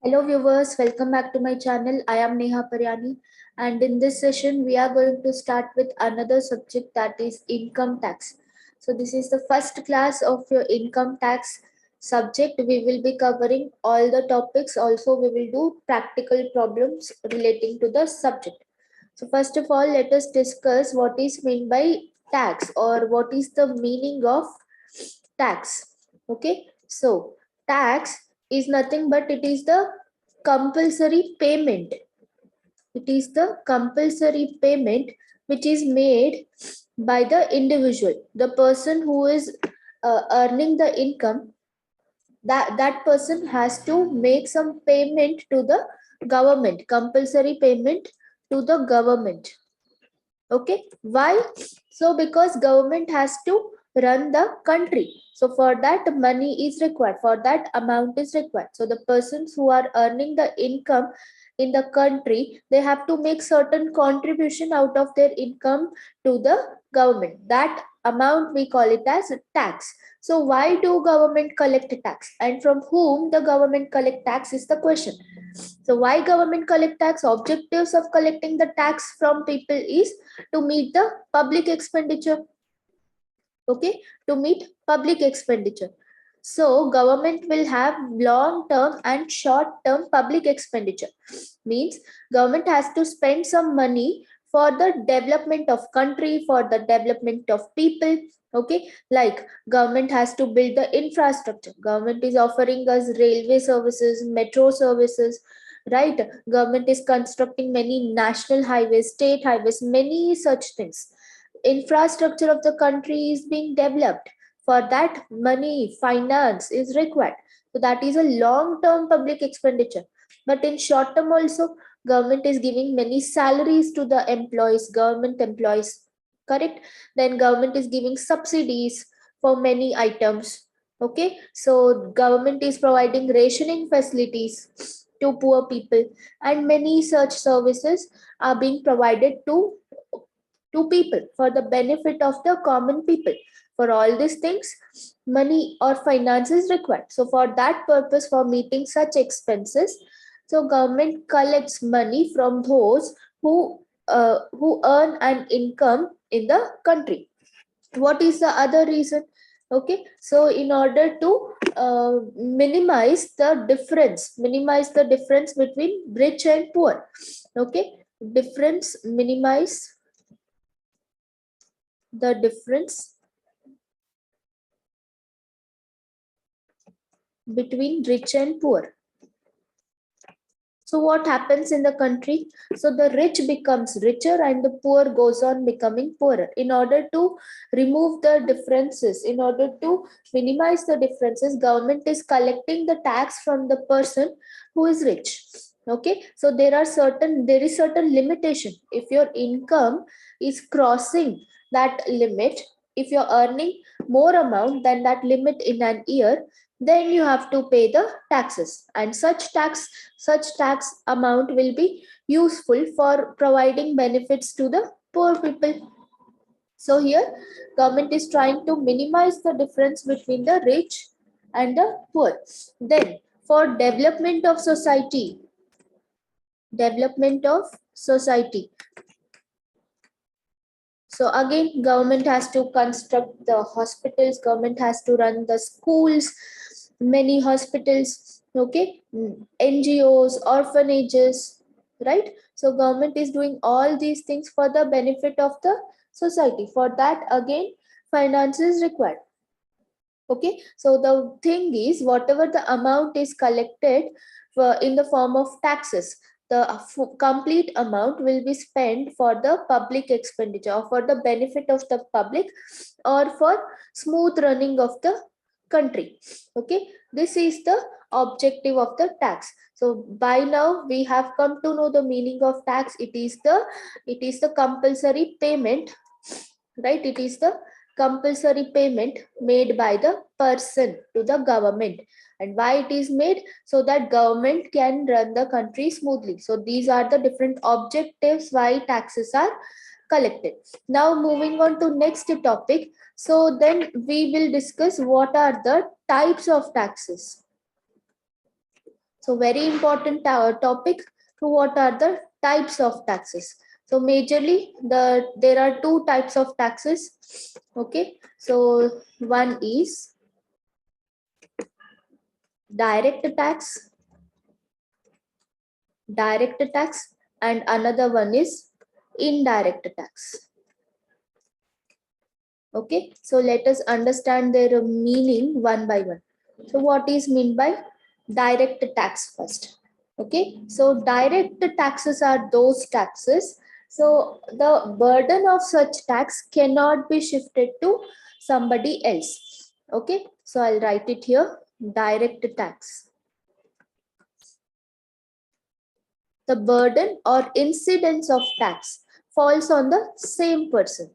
Hello viewers, welcome back to my channel. I am Neha Paryani, and in this session we are going to start with another subject, that is income tax. So this is the first class of your income tax subject. We will be covering all the topics. Also we will do practical problems relating to the subject. So first of all, let us discuss what is meant by tax, or what is the meaning of tax. Okay, so tax is nothing but it is the compulsory payment. It is the compulsory payment which is made by the individual, the person who is earning the income. That person has to make some payment to the government, compulsory payment to the government. Okay, why? So because government has to run the country, so for that money is required, for that amount is required. So the persons who are earning the income in the country, they have to make certain contribution out of their income to the government. That amount we call it as tax. So why do government collect tax, and from whom the government collect tax is the question. So why government collect tax? Objectives of collecting the tax from people is to meet the public expenditure. Okay, to meet public expenditure. So government will have long term and short term public expenditure. Means government has to spend some money for the development of country, for the development of people. Okay, like government has to build the infrastructure. Government is offering us railway services, metro services, right? Government is constructing many national highways, state highways, many such things. Infrastructure of the country is being developed. For that money, finance is required. So that is a long term public expenditure. But in short term also, government is giving many salaries to the employees, government employees, correct? Then government is giving subsidies for many items. Okay, so government is providing rationing facilities to poor people, and many such services are being provided to people for the benefit of the common people. For all these things, money or finance is required. So for that purpose, for meeting such expenses, so government collects money from those who earn an income in the country. What is the other reason? Okay, so in order to minimize the difference between rich and poor. Okay, minimize the difference between rich and poor. So what happens in the country? So the rich becomes richer and the poor goes on becoming poorer. In order to remove the differences, in order to minimize the differences, government is collecting the tax from the person who is rich. Okay, so there is certain limitation. If your income is crossing that limit, if you're earning more amount than that limit in an year, then you have to pay the taxes, and such tax amount will be useful for providing benefits to the poor people. So here government is trying to minimize the difference between the rich and the poor. Then for development of society, so again government has to construct the hospitals, government has to run the schools, many hospitals. Okay, NGOs, orphanages, right? So government is doing all these things for the benefit of the society. For that again finance is required. Okay, so the thing is, whatever the amount is collected in the form of taxes, the complete amount will be spent for the public expenditure, or for the benefit of the public, or for smooth running of the country. Okay, this is the objective of the tax. So by now we have come to know the meaning of tax. It is the compulsory payment, right? It is the compulsory payment made by the person to the government. And why it is made? So that government can run the country smoothly. So these are the different objectives why taxes are collected. Now moving on to next topic. So then we will discuss what are the types of taxes. So very important topic. So what are the types of taxes? So majorly there are two types of taxes. Okay, so one is direct tax, and another one is indirect tax. Okay, so let us understand their meaning one by one. So what is meant by direct tax first? Okay, so direct taxes are those taxes. So the burden of such tax cannot be shifted to somebody else. Okay, so I'll write it here, direct tax. The burden or incidence of tax falls on the same person.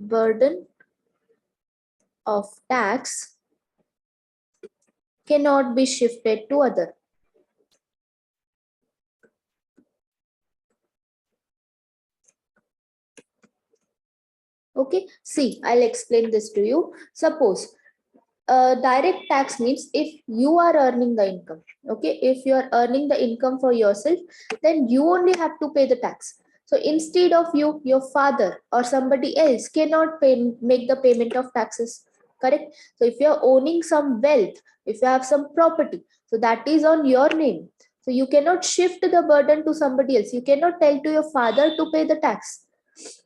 Burden of tax cannot be shifted to other. Okay, see, I'll explain this to you. Suppose direct tax means if you are earning the income. Okay, if you are earning the income for yourself, then you only have to pay the tax. So instead of you, your father or somebody else cannot make the payment of taxes. Correct. So if you are owning some wealth, if you have some property, so that is on your name. So you cannot shift the burden to somebody else. You cannot tell to your father to pay the tax.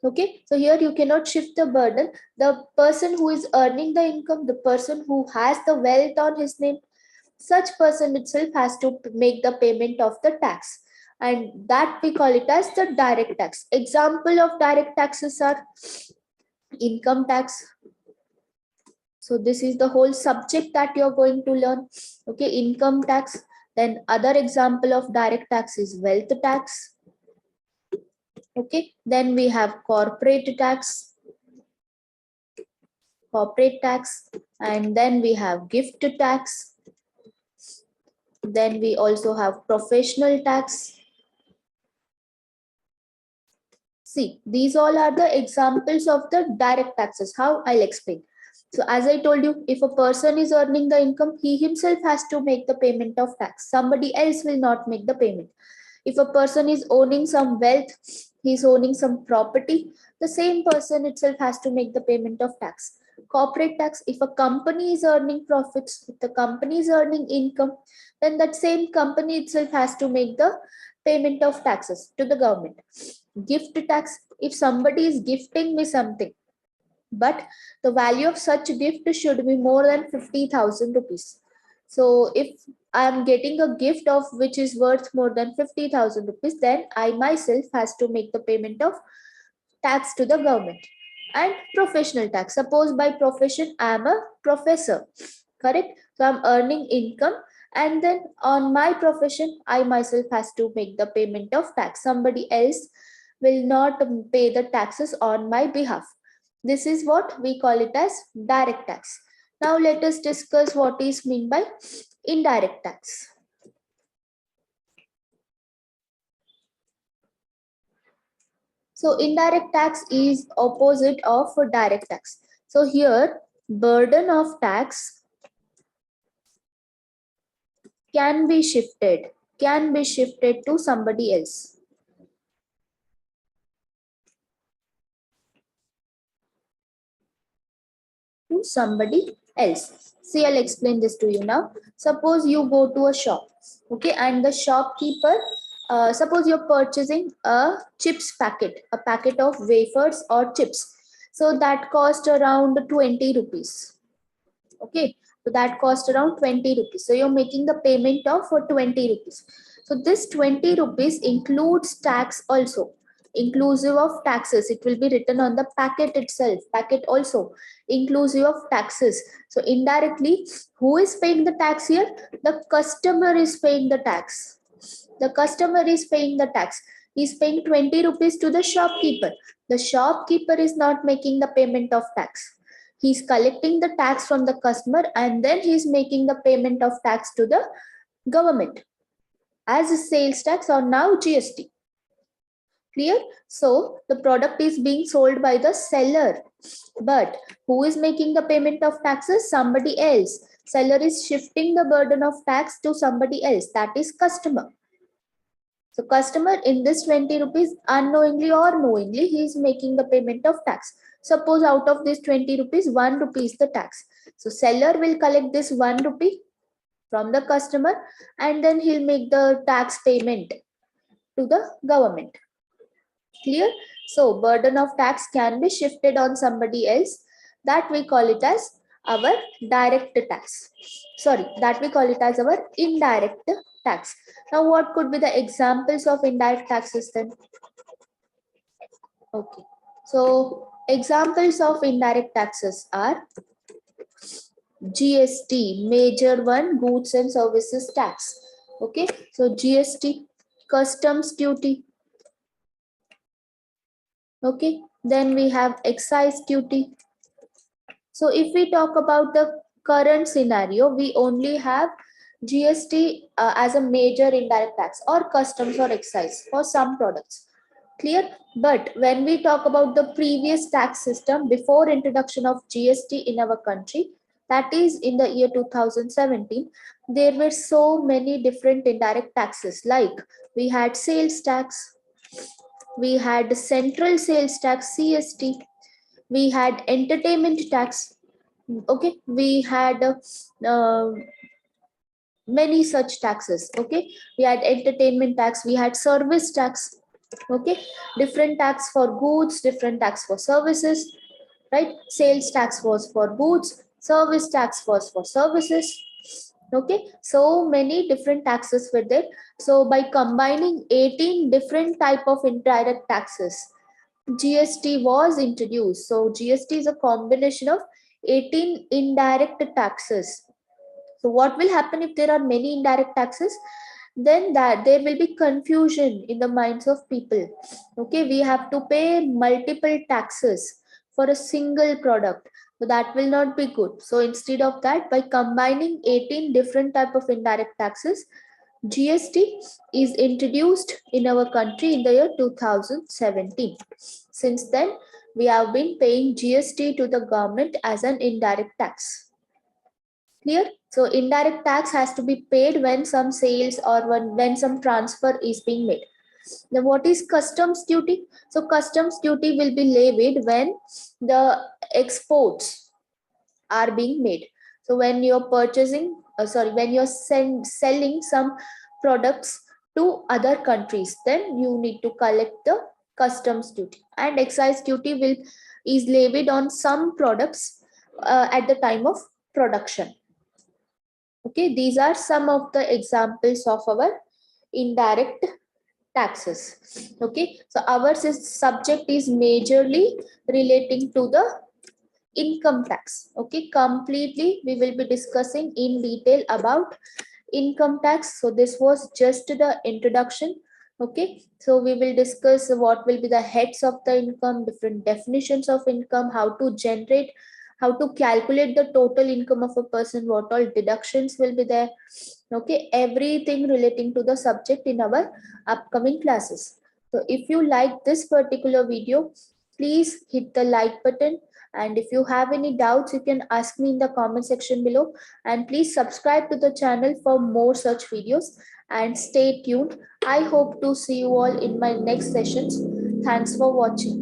Okay, so here you cannot shift the burden. The person who is earning the income, the person who has the wealth on his name, such person itself has to make the payment of the tax, and that we call it as the direct tax. Example of direct taxes are income tax. So this is the whole subject that you're going to learn. Okay, income tax. Then other example of direct tax is wealth tax. Okay, then we have corporate tax, and then we have gift tax. Then we also have professional tax. See, these all are the examples of the direct taxes. How? I'll explain. So as I told you, if a person is earning the income, he himself has to make the payment of tax. Somebody else will not make the payment. If a person is owning some wealth, he's owning some property, the same person itself has to make the payment of tax. Corporate tax, if a company is earning profits, if the company is earning income, then that same company itself has to make the payment of taxes to the government. Gift tax, if somebody is gifting me something, but the value of such gift should be more than 50,000 rupees. So if I am getting a gift of which is worth more than 50,000 rupees, then I myself has to make the payment of tax to the government. And professional tax, suppose by profession I am a professor, correct? So I'm earning income, and then on my profession I myself has to make the payment of tax. Somebody else will not pay the taxes on my behalf. This is what we call it as direct tax. Now let us discuss what is meant by indirect tax. So indirect tax is opposite of direct tax. So here burden of tax can be shifted to somebody else. To somebody else. See, I'll explain this to you now. Suppose you go to a shop, okay, and the shopkeeper, suppose you're purchasing a chips packet, a packet of wafers or chips. So that cost around 20 rupees. Okay, so that cost around 20 rupees. So you're making the payment of for 20 rupees. So this 20 rupees includes tax also, inclusive of taxes. It will be written on the packet itself, packet also inclusive of taxes. So indirectly, who is paying the tax here? The customer is paying the tax. The customer is paying the tax. He's paying 20 rupees to the shopkeeper. The shopkeeper is not making the payment of tax. He's collecting the tax from the customer, and then he's making the payment of tax to the government as a sales tax or now GST. Clear? So the product is being sold by the seller, but who is making the payment of taxes? Somebody else. Seller is shifting the burden of tax to somebody else, that is customer. So customer in this 20 rupees, unknowingly or knowingly, he is making the payment of tax. Suppose out of this 20 rupees, 1 rupee is the tax. So seller will collect this 1 rupee from the customer and then he'll make the tax payment to the government. Clear? So burden of tax can be shifted on somebody else. That we call it as our direct tax. Sorry, that we call it as our indirect tax. Now, what could be the examples of indirect taxes then? Okay. So, examples of indirect taxes are GST, major one, goods and services tax. Okay. So, GST, customs duty. Okay. Then we have excise duty. So if we talk about the current scenario, we only have GST as a major indirect tax or customs or excise for some products. Clear? But when we talk about the previous tax system before introduction of GST in our country, that is in the year 2017, there were so many different indirect taxes. Like we had sales tax, we had central sales tax, CST, we had entertainment tax. Okay, we had many such taxes. Okay, we had entertainment tax, we had service tax. Okay, different tax for goods, different tax for services, right? Sales tax was for goods, service tax was for services. Okay, so many different taxes were there. So by combining 18 different type of indirect taxes, GST was introduced. So GST is a combination of 18 indirect taxes. So what will happen if there are many indirect taxes? Then that there will be confusion in the minds of people. Okay, we have to pay multiple taxes for a single product. So that will not be good. So instead of that, by combining 18 different type of indirect taxes, GST is introduced in our country in the year 2017. Since then, we have been paying GST to the government as an indirect tax. Clear? So indirect tax has to be paid when some sales or when some transfer is being made. Then what is customs duty? So customs duty will be levied when the exports are being made. So when you're purchasing, when you're selling some products to other countries, then you need to collect the customs duty. And excise duty will is levied on some products at the time of production. Okay, these are some of the examples of our indirect taxes. Okay, so our subject is majorly relating to the income tax. Okay, completely we will be discussing in detail about income tax. So this was just the introduction. Okay, so we will discuss what will be the heads of the income, different definitions of income, how to generate, how to calculate the total income of a person, what all deductions will be there. Okay, everything relating to the subject in our upcoming classes. So if you like this particular video, please hit the like button, and if you have any doubts, you can ask me in the comment section below. And please subscribe to the channel for more such videos and stay tuned. I hope to see you all in my next sessions. Thanks for watching.